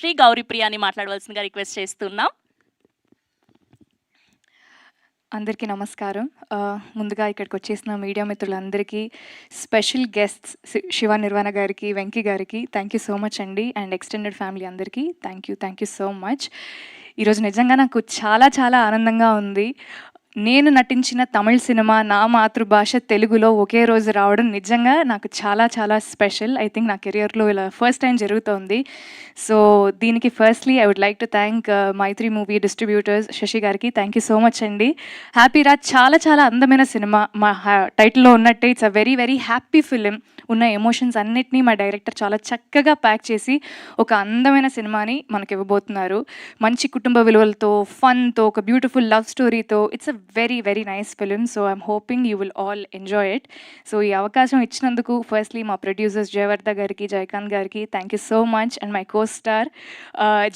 శ్రీ గౌరీప్రియాని మాట్లాడవలసిందిగా రిక్వెస్ట్ చేస్తున్నాం. అందరికీ నమస్కారం. ముందుగా ఇక్కడికి వచ్చేసిన మీడియా మిత్రులందరికీ, స్పెషల్ గెస్ట్స్ శివ నిర్వాణ గారికి, వెంకీ గారికి థ్యాంక్ యూ సో మచ్ అండి. అండ్ ఎక్స్టెండెడ్ ఫ్యామిలీ అందరికీ థ్యాంక్ యూ సో మచ్. ఈరోజు నిజంగా నాకు చాలా చాలా ఆనందంగా ఉంది. నేను నటించిన తమిళ సినిమా నా మాతృభాష తెలుగులో ఒకే రోజు రావడం నిజంగా నాకు చాలా చాలా స్పెషల్. ఐ థింక్ నా కెరియర్లో ఇలా ఫస్ట్ టైం జరుగుతోంది. సో దీనికి firstly I would like to thank Mythri movie distributors Sasi గారికి థ్యాంక్ యూ సో మచ్ అండి. హ్యాపీ రాజ్ చాలా చాలా అందమైన సినిమా. మా టైటిల్లో ఉన్నట్టే it's a very very happy film. ఉన్న ఎమోషన్స్ అన్నిటినీ మా డైరెక్టర్ చాలా చక్కగా ప్యాక్ చేసి ఒక అందమైన సినిమాని మనకి ఇవ్వబోతున్నారు. మంచి కుటుంబ విలువలతో, ఫన్తో, ఒక బ్యూటిఫుల్ లవ్ స్టోరీతో. It's a very very nice film. So I'm hoping you will all enjoy it. So ఈ అవకాశం ఇచ్చినందుకు ఫస్ట్లీ మా ప్రొడ్యూసర్స్ జయవర్ధ గారికి, జయకాంత్ గారికి thank you so much. And my co star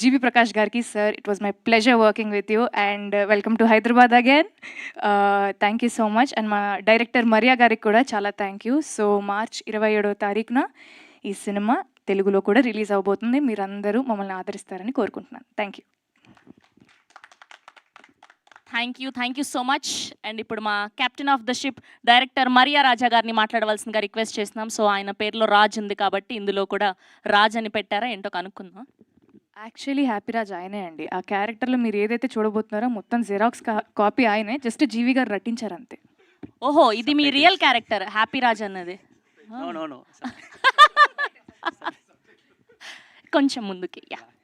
GV Prakash గారికి, sir it was my pleasure working with you and welcome to Hyderabad again. Thank you so much. And మా director Maria గారికి కూడా చాలా థ్యాంక్ యూ. సో మార్చ్ 27వ తారీఖున ఈ సినిమా తెలుగులో కూడా రిలీజ్ అవబోతుంది. మీరందరూ మమ్మల్ని ఆదరిస్తారని కోరుకుంటున్నాను. Thank you. Thank you so much. And ఇప్పుడు మా captain of the ship director Maria Raja గారిని మాట్లాడవలసిందిగా రిక్వెస్ట్ చేస్తున్నాం. సో ఆయన పేరులో రాజ్ ఉంది కాబట్టి ఇందులో కూడా రాజ్ అని పెట్టారా ఏంటో కనుక్కుందాం. యాక్చువల్లీ హ్యాపీ రాజ్ ఆయనే అండి. ఆ క్యారెక్టర్లో మీరు ఏదైతే చూడబోతున్నారో మొత్తం జిరాక్స్ కాపీ ఆయనే, జస్ట్ జీవి గారు రటించారు అంతే. ఓహో, ఇది మీ రియల్ క్యారెక్టర్ హ్యాపీ రాజ్ అన్నది. కొంచెం ముందుకి. యా.